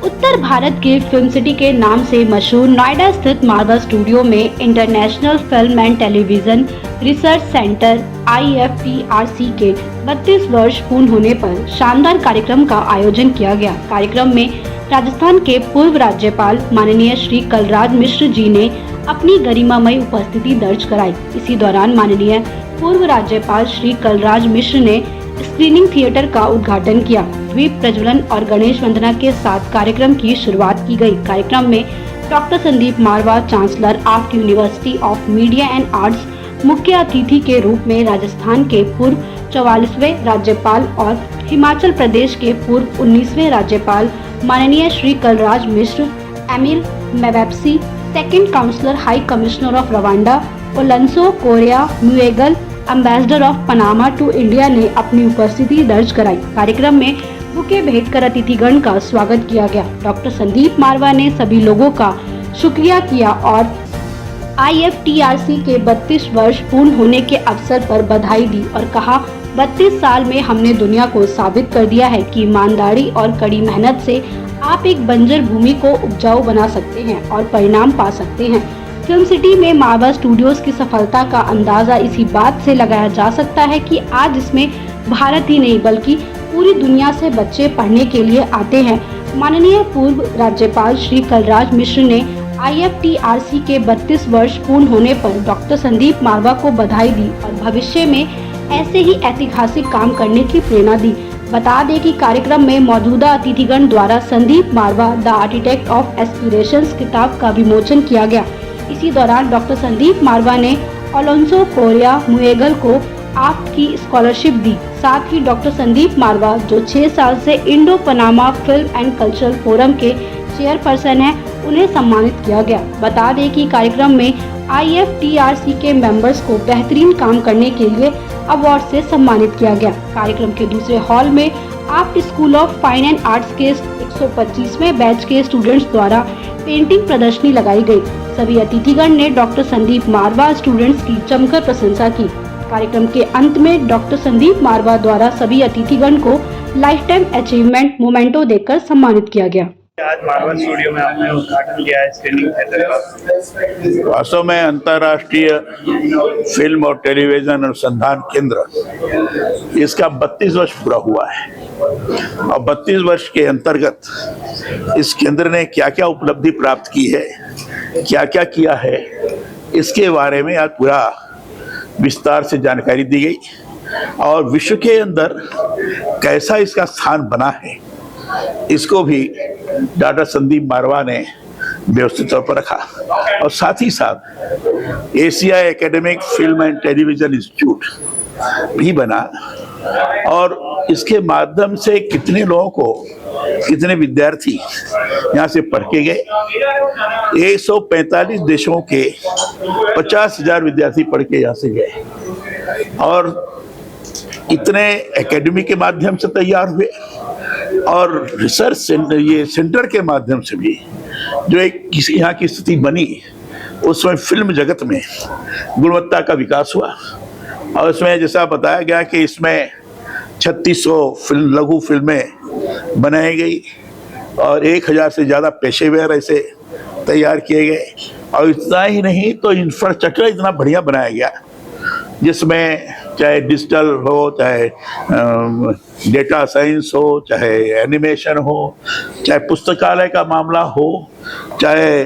उत्तर भारत के film city के नाम से मशहूर नोएडा स्थित मार्वा स्टूडियो में international film and television research centre IFTRC के 32 वर्ष पूर्ण होने पर शानदार कार्यक्रम का आयोजन किया गया। कार्यक्रम में राजस्थान के पूर्व राज्यपाल माननीय श्री कलराज मिश्र जी ने अपनी गरिमामय उपस्थिति दर्ज कराई। इसी दौरान माननीय पूर्व राज्यपाल श्री कलराज मिश्र ने स्क्रीनिंग थिएटर का उद्घाटन किया। द्वीप प्रज्वलन और गणेश वंदना के साथ कार्यक्रम की शुरुआत की गई। कार्यक्रम में doctor Sandeep Marwa, chancellor of university of media and arts, मुख्य अतिथि के रूप में राजस्थान के पूर्व 44वें राज्यपाल और हिमाचल प्रदेश के पूर्व 19वें राज्यपाल माननीय श्री कलराज मिश्र, एमिल मेवेप्सी, second counsellor high commissioner of Rwanda, ओलंसो कोरिया म्यूएगल, ambassador of Panama to India ने अपनी उपस्थिति दर्ज कराई। कार्यक्रम में बुके भेंट कर अतिथिगण का स्वागत किया गया। डॉक्टर संदीप मारवा ने सभी लोगों का शुक्रिया किया और IFTRC के 32 वर्ष पूर्ण होने के अवसर पर बधाई दी और कहा, 32 साल में हमने दुनिया को साबित कर दिया है कि ईमानदारी और कड़ी मेहनत से आप एक बंजर भूमि को उपजाऊ बना सकते हैं और परिणाम पा सकते हैं। फिल्म सिटी में मारवा स्टूडियोज की सफलता का अंदाजा इसी बात से लगाया जा सकता है कि आज इसमें भारत ही नहीं बल्कि पूरी दुनिया से बच्चे पढ़ने के लिए आते हैं। माननीय पूर्व राज्यपाल श्री कलराज मिश्र ने IFTRC के 32 वर्ष पूर्ण होने पर डॉक्टर संदीप मारवा को बधाई दी और भविष्य में ऐसे ही ऐतिहासिक काम करने की प्रेरणा दी। बता दें कि कार्यक्रम में मौजूदा अतिथिगण द्वारा संदीप मारवा द आर्किटेक्ट ऑफ एस्पिरेशंस किताब का विमोचन किया गया। इसी दौरान डॉक्टर संदीप मारवा ने ओलोंसो कोरिया म्यूएगल को आफ्ट की स्कॉलरशिप दी। साथ ही डॉक्टर संदीप मारवा जो 6 साल से Indo Panama film and cultural forum के चेयरपर्सन हैं, उन्हें सम्मानित किया गया। बता दें कि कार्यक्रम में IFTRC के मेंबर्स को बेहतरीन काम करने के लिए अवार्ड से सम्मानित किया गया। कार्यक्रम के दूसरे हॉल में आफ्ट school of fine and arts के 125वें बैच के स्टूडेंट्स द्वारा पेंटिंग प्रदर्शनी लगाई गई। सभी अतिथिगण ने डॉक्टर संदीप मारवा स्टूडेंट्स की जमकर प्रशंसा की। कार्यक्रम के अंत में डॉक्टर संदीप मारवा द्वारा सभी अतिथिगण को लाइफ टाइम अचीवमेंट मोमेंटो देकर सम्मानित किया गया। आज मारवा स्टूडियो में आपने उद्घाटन किया है स्क्रीनिंग थिएटर का। वास्तव में अंतर्राष्ट्रीय फिल्म और टेलीविजन अनुसंधान केंद्र इसका 32 वर्ष पूरा हुआ है और 32 वर्ष के अंतर्गत इस केंद्र ने क्या क्या उपलब्धि प्राप्त की है, क्या क्या किया है, इसके बारे में आज पूरा विस्तार से जानकारी दी गई और विश्व के अंदर कैसा इसका स्थान बना है इसको भी डॉक्टर संदीप मारवा ने व्यवस्थित तौर पर रखा और साथ ही साथ Asia academic film and television institute भी बना और इसके माध्यम से कितने लोगों को, कितने विद्यार्थी यहाँ से पढ़ के गए। 145 देशों के 50,000 विद्यार्थी पढ़ के यहाँ से गए और इतने एकेडमी के माध्यम से तैयार हुए और रिसर्च सेंटर के माध्यम से भी जो एक यहाँ की स्थिति बनी, उसमें फिल्म जगत में गुणवत्ता का विकास हुआ और इसमें जैसा बताया गया कि इसमें 3600 फिल्म लघु फिल्में बनाई गई और 1000 से ज़्यादा पेशेवर ऐसे तैयार किए गए और इतना ही नहीं तो इंफ्रास्ट्रक्चर इतना बढ़िया बनाया गया जिसमें चाहे डिजिटल हो, चाहे डेटा साइंस हो, चाहे एनिमेशन हो, चाहे पुस्तकालय का मामला हो, चाहे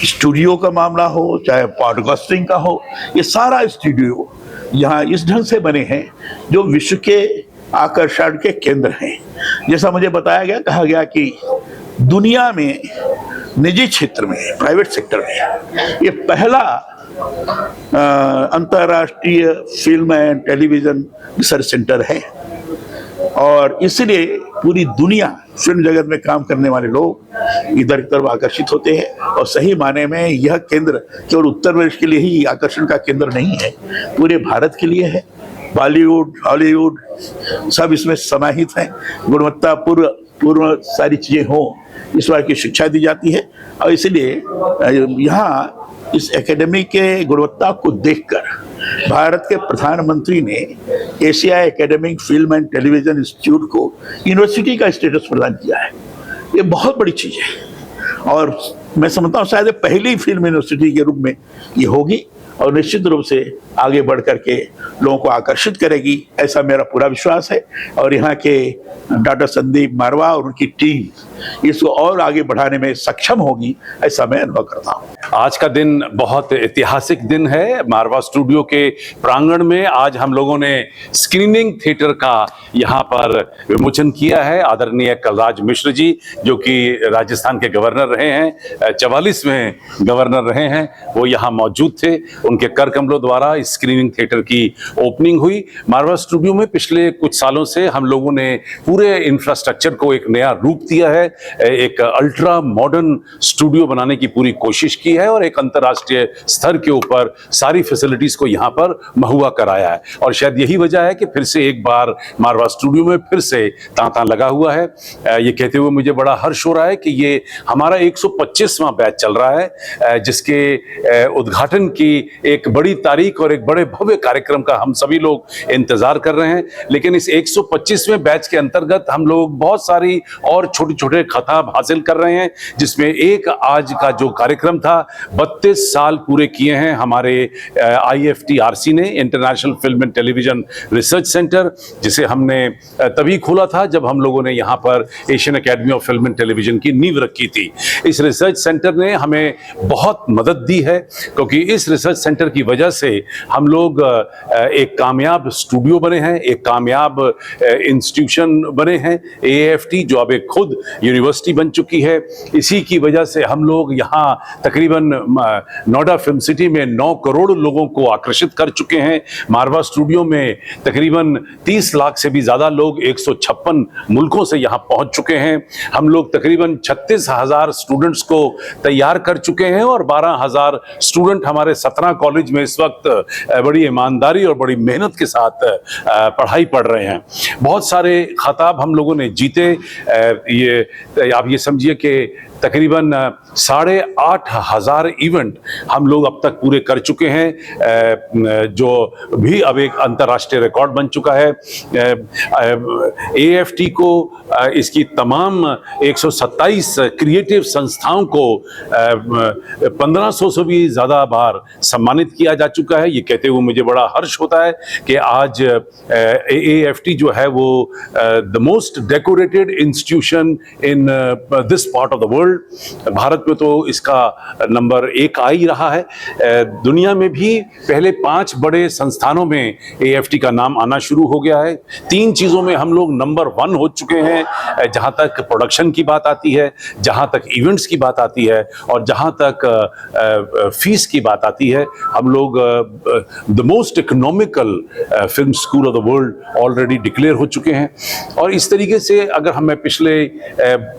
स्टूडियो का मामला हो, चाहे पॉडकास्टिंग का हो, ये सारा स्टूडियो यहाँ इस ढंग से बने हैं जो विश्व के आकर्षण के केंद्र हैं। जैसा मुझे बताया गया, कहा गया कि दुनिया में निजी क्षेत्र में, प्राइवेट सेक्टर में ये पहला अंतर्राष्ट्रीय film and television research centre है और इसलिए पूरी दुनिया फिल्म जगत में काम करने वाले लोग इधर की तरफ आकर्षित होते हैं और सही माने में यह केंद्र केवल उत्तर प्रदेश के लिए ही आकर्षण का केंद्र नहीं है, पूरे भारत के लिए है। बॉलीवुड, हॉलीवुड सब इसमें समाहित हैं। गुणवत्ता पूर्व सारी चीजें हों, इस बार की शिक्षा दी जाती है और इसलिए यहाँ इस एकेडमी के गुणवत्ता को देखकर भारत के प्रधानमंत्री ने Asia academic film and television institute को यूनिवर्सिटी का स्टेटस प्रदान किया है ये बहुत बड़ी चीज़ है और मैं समझता हूँ शायद पहली फिल्म यूनिवर्सिटी के रूप में ये होगी और निश्चित रूप से आगे बढ़ करके लोगों को आकर्षित करेगी, ऐसा मेरा पूरा विश्वास है। और यहाँ के डॉक्टर संदीप मारवा और उनकी टीम इसको और आगे बढ़ाने में सक्षम होगी, ऐसा मैं अनुभव करता हूँ। आज का दिन बहुत ऐतिहासिक दिन है। मारवा स्टूडियो के प्रांगण में आज हम लोगों ने स्क्रीनिंग थिएटर का यहाँ पर विमोचन किया है। आदरणीय कलराज मिश्र जी, जो कि राजस्थान के गवर्नर रहे हैं, 44वें गवर्नर रहे हैं, वो यहाँ मौजूद थे। उनके कर कमलों द्वारा इस स्क्रीनिंग थिएटर की ओपनिंग हुई। मारवा स्टूडियो में पिछले कुछ सालों से हम लोगों ने पूरे इंफ्रास्ट्रक्चर को एक नया रूप दिया है, एक अल्ट्रा मॉडर्न स्टूडियो बनाने की पूरी कोशिश की है और एक अंतर्राष्ट्रीय स्तर के ऊपर सारी फैसिलिटीज को यहाँ पर महुआ कराया है। और शायद यही वजह है कि फिर से एक बार मारवा स्टूडियो में फिर से तांता लगा हुआ है। ये कहते हुए मुझे बड़ा हर्ष हो रहा है कि ये हमारा 125वां बैच चल रहा है, जिसके उद्घाटन की एक बड़ी तारीख और एक बड़े भव्य कार्यक्रम का हम सभी लोग इंतजार कर रहे हैं। लेकिन इस 125वें बैच के अंतर्गत हम लोग बहुत सारी और छोटे छोटे खताब हासिल कर रहे हैं, जिसमें एक आज का जो कार्यक्रम था, 32 साल पूरे किए हैं हमारे IFTRC ने, international film and television research centre, जिसे हमने तभी खोला था जब हम लोगों ने यहाँ पर Asian academy of film and television की नींव रखी थी। इस रिसर्च सेंटर ने हमें बहुत मदद दी है, क्योंकि इस रिसर्च सेंटर की वजह से हम लोग एक कामयाब स्टूडियो बने हैं, एक कामयाब इंस्टीट्यूशन बने हैं। AAFT जो अब एक खुद यूनिवर्सिटी बन चुकी है, इसी की वजह से हम लोग यहाँ तकरीबन नोएडा फिल्म सिटी में 9 करोड़ लोगों को आकर्षित कर चुके हैं। मारवा स्टूडियो में तकरीबन 30 लाख से भी ज्यादा लोग 156 मुल्कों से यहाँ पहुंच चुके हैं। हम लोग तकरीबन 36,000 स्टूडेंट्स को तैयार कर चुके हैं और 12,000 स्टूडेंट हमारे 17 कॉलेज में इस वक्त बड़ी ईमानदारी और बड़ी मेहनत के साथ पढ़ाई पढ़ रहे हैं। बहुत सारे खिताब हम लोगों ने जीते। ये आप ये समझिए कि तकरीबन 8,500 इवेंट हम लोग अब तक पूरे कर चुके हैं, जो भी अब एक अंतर्राष्ट्रीय रिकॉर्ड बन चुका है। AAFT को इसकी तमाम 127 क्रिएटिव संस्थाओं को 1500 से भी ज्यादा बार सम्मानित किया जा चुका है। ये कहते हुए मुझे बड़ा हर्ष होता है कि आज AAFT जो है वो the most decorated institution in this part of the world. Bharat में तो इसका नंबर 1 आ ही रहा है। दुनिया में भी पहले 5 बड़े संस्थानों में AAFT का नाम आना शुरू हो गया है। 3 चीजों में हम लोग नंबर 1 हो चुके हैं, जहां तक प्रोडक्शन की बात आती है, जहां तक इवेंट्स की बात आती है और जहां तक फीस की बात आती है। हम लोग the most economical film school of the world already declare हो चुके हैं। और इस तरीके से अगर हमें पिछले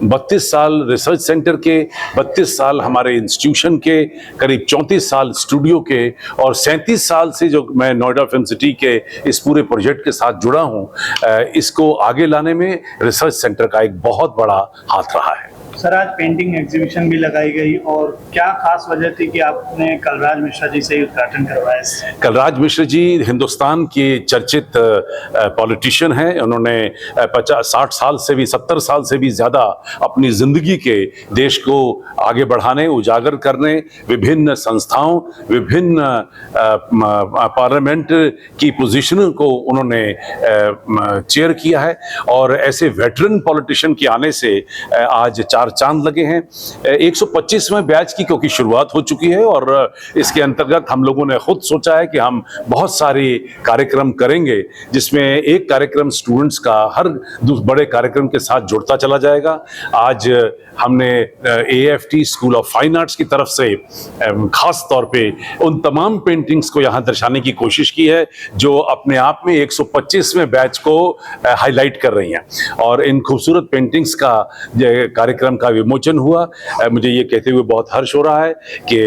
32 साल रिसर्च सेंटर के, 32 साल हमारे इंस्टीट्यूशन के, करीब 34 साल स्टूडियो के और 37 साल से जो मैं नोएडा फिल्म सिटी के इस पूरे प्रोजेक्ट के साथ जुड़ा हूं, इसको आगे लाने में रिसर्च सेंटर का एक बहुत बड़ा हाथ रहा है। सर, आज पेंटिंग एग्जीबिशन भी लगाई गई और क्या खास वजह थी कि आपने कलराज मिश्रा जी से उद्घाटन करवाया? कलराज मिश्र जी हिंदुस्तान के चर्चित पॉलिटिशियन हैं। उन्होंने 60 साल से भी 70 साल से भी ज्यादा अपनी जिंदगी के देश को आगे बढ़ाने, उजागर करने, विभिन्न संस्थाओं, विभिन्न पार्लियामेंट की पोजीशन को उन्होंने चेयर किया है। और ऐसे वेटरन पॉलिटिशियन के आने से आज 4 चांद लगे हैं। 125वें बैच की क्योंकि शुरुआत हो चुकी है और इसके अंतर्गत हम लोगों ने खुद सोचा है कि हम बहुत सारे कार्यक्रम करेंगे, जिसमें एक कार्यक्रम स्टूडेंट्स का हर बड़े कार्यक्रम के साथ जुड़ता चला जाएगा। आज हमने AAFT school of fine arts की तरफ से खास तौर पे उन तमाम पेंटिंग्स को यहाँ दर्शाने की कोशिश की है जो अपने आप में 125वें बैच को हाईलाइट कर रही हैं। और इन खूबसूरत पेंटिंग्स का कार्यक्रम का विमोचन हुआ। मुझे ये कहते हुए बहुत हर्ष हो रहा है कि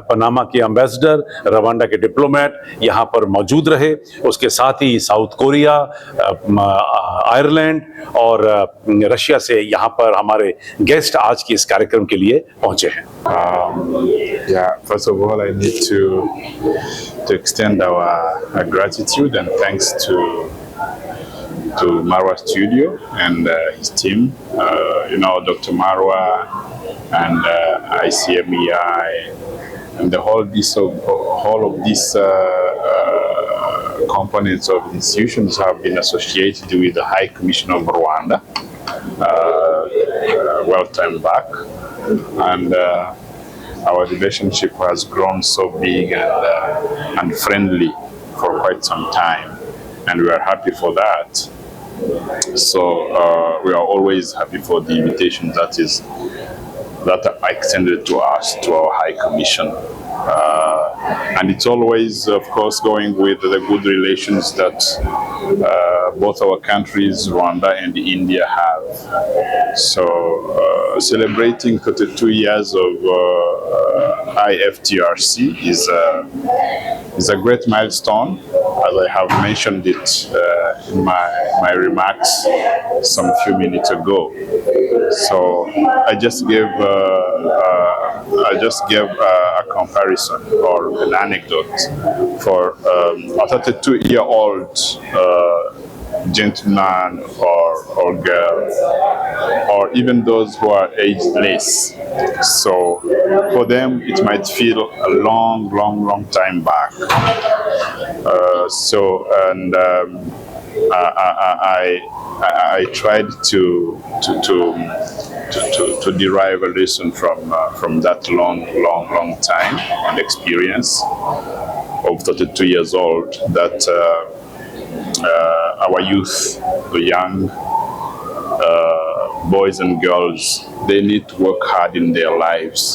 पनामा के एम्बेसडर, रवांडा के डिप्लोमेट यहाँ पर मौजूद रहे। उसके साथ ही साउथ कोरिया, आयरलैंड और रशिया से यहाँ पर हमारे गेस्ट आज के इस कार्यक्रम के लिए पहुंचे हैं। Yeah, first of all, I need to extend our gratitude and thanks to to Marwa Studio and his team. Dr. Marwa and ICMEI and the whole of these components of institutions have been associated with the High Commission of Rwanda well time back, and our relationship has grown so big and friendly for quite some time, and we are happy for that. So we are always happy for the invitation that are extended to us, to our High Commission. And it's always, of course, going with the good relations that both our countries, Rwanda and India, have. So celebrating 32 years of IFTRC is a great milestone, as I have mentioned it in my remarks some few minutes ago. So I just gave a comparison or an anecdote for a 32-year-old gentleman or girl, or even those who are ageless. So for them, it might feel a long time back. I tried to derive a lesson from that long time and experience of 32 years old, that our youth, the young boys and girls, they need to work hard in their lives